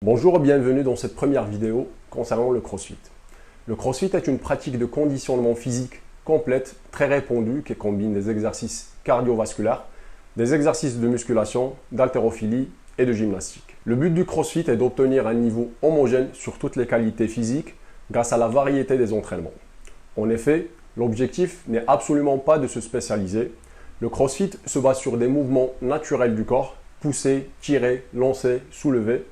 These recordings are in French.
Bonjour et bienvenue dans cette première vidéo concernant le CrossFit. Le CrossFit est une pratique de conditionnement physique complète, très répandue, qui combine des exercices cardiovasculaires, des exercices de musculation, d'haltérophilie et de gymnastique. Le but du CrossFit est d'obtenir un niveau homogène sur toutes les qualités physiques grâce à la variété des entraînements. En effet, l'objectif n'est absolument pas de se spécialiser. Le CrossFit se base sur des mouvements naturels du corps, pousser, tirer, lancer, soulever.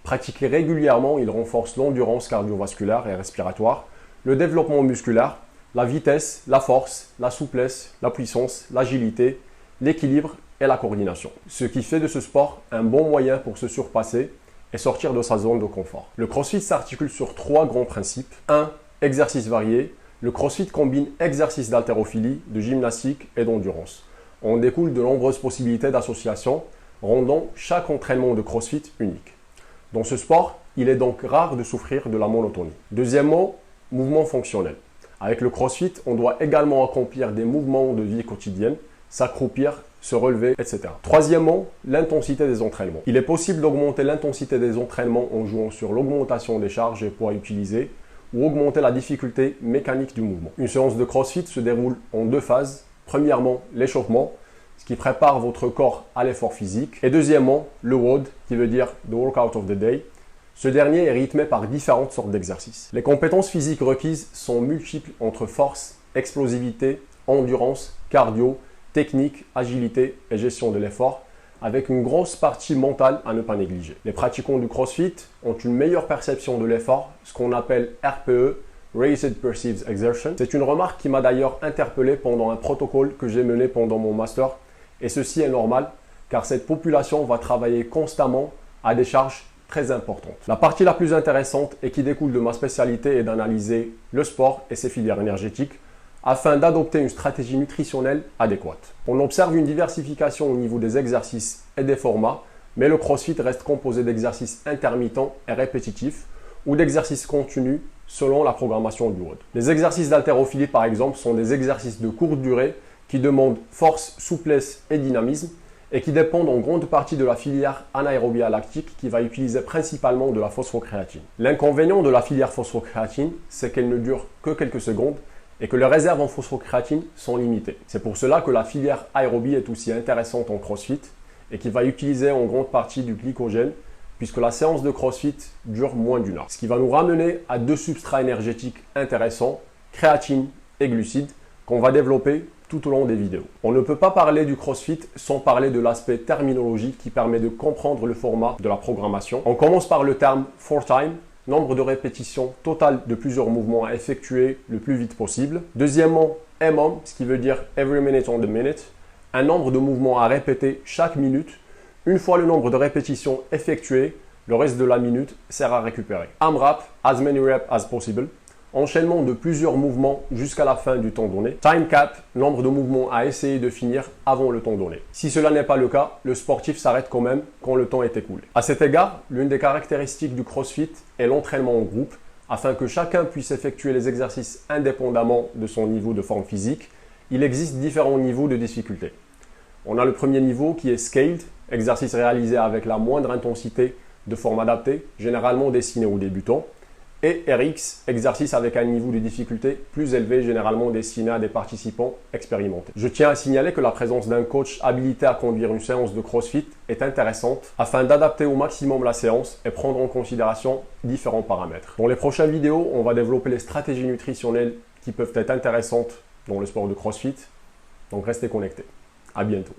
Pratiqué régulièrement, il renforce l'endurance cardiovasculaire et respiratoire, le développement musculaire, la vitesse, la force, la souplesse, la puissance, l'agilité, l'équilibre et la coordination. Ce qui fait de ce sport un bon moyen pour se surpasser et sortir de sa zone de confort. Le CrossFit s'articule sur trois grands principes. 1. Exercices variés. Le CrossFit combine exercices d'haltérophilie, de gymnastique et d'endurance. On découle de nombreuses possibilités d'association, rendant chaque entraînement de CrossFit unique. Dans ce sport, il est donc rare de souffrir de la monotonie. Deuxièmement, mouvement fonctionnel. Avec le CrossFit, on doit également accomplir des mouvements de vie quotidienne, s'accroupir, se relever, etc. Troisièmement, l'intensité des entraînements. Il est possible d'augmenter l'intensité des entraînements en jouant sur l'augmentation des charges et poids utilisés ou augmenter la difficulté mécanique du mouvement. Une séance de CrossFit se déroule en deux phases. Premièrement, l'échauffement, ce qui prépare votre corps à l'effort physique. Et deuxièmement, le WOD, qui veut dire The Workout of the Day. Ce dernier est rythmé par différentes sortes d'exercices. Les compétences physiques requises sont multiples entre force, explosivité, endurance, cardio, technique, agilité et gestion de l'effort, avec une grosse partie mentale à ne pas négliger. Les pratiquants du CrossFit ont une meilleure perception de l'effort, ce qu'on appelle RPE, Raised Perceived Exertion. C'est une remarque qui m'a d'ailleurs interpellé pendant un protocole que j'ai mené pendant mon master. Et ceci est normal, car cette population va travailler constamment à des charges très importantes. La partie la plus intéressante et qui découle de ma spécialité est d'analyser le sport et ses filières énergétiques afin d'adopter une stratégie nutritionnelle adéquate. On observe une diversification au niveau des exercices et des formats, mais le CrossFit reste composé d'exercices intermittents et répétitifs ou d'exercices continus selon la programmation du WOD. Les exercices d'haltérophilie par exemple sont des exercices de courte durée qui demandent force, souplesse et dynamisme et qui dépendent en grande partie de la filière anaérobie lactique qui va utiliser principalement de la phosphocréatine. L'inconvénient de la filière phosphocréatine, c'est qu'elle ne dure que quelques secondes et que les réserves en phosphocréatine sont limitées. C'est pour cela que la filière aérobie est aussi intéressante en CrossFit et qui va utiliser en grande partie du glycogène puisque la séance de CrossFit dure moins d'une heure. Ce qui va nous ramener à deux substrats énergétiques intéressants, créatine et glucides, qu'on va développer tout au long des vidéos. On ne peut pas parler du CrossFit sans parler de l'aspect terminologique qui permet de comprendre le format de la programmation. On commence par le terme for time, nombre de répétitions totales de plusieurs mouvements à effectuer le plus vite possible. Deuxièmement, MM, ce qui veut dire every minute on the minute, un nombre de mouvements à répéter chaque minute. Une fois le nombre de répétitions effectuées, le reste de la minute sert à récupérer. AMRAP, as many reps as possible. Enchaînement de plusieurs mouvements jusqu'à la fin du temps donné. Time cap, nombre de mouvements à essayer de finir avant le temps donné. Si cela n'est pas le cas, le sportif s'arrête quand même quand le temps est écoulé. À cet égard, l'une des caractéristiques du CrossFit est l'entraînement en groupe, afin que chacun puisse effectuer les exercices indépendamment de son niveau de forme physique. Il existe différents niveaux de difficulté. On a le premier niveau qui est scaled, exercice réalisé avec la moindre intensité de forme adaptée, généralement destiné aux débutants. Et RX, exercice avec un niveau de difficulté plus élevé, généralement destiné à des participants expérimentés. Je tiens à signaler que la présence d'un coach habilité à conduire une séance de CrossFit est intéressante afin d'adapter au maximum la séance et prendre en considération différents paramètres. Dans les prochaines vidéos, on va développer les stratégies nutritionnelles qui peuvent être intéressantes dans le sport de CrossFit. Donc restez connectés. À bientôt.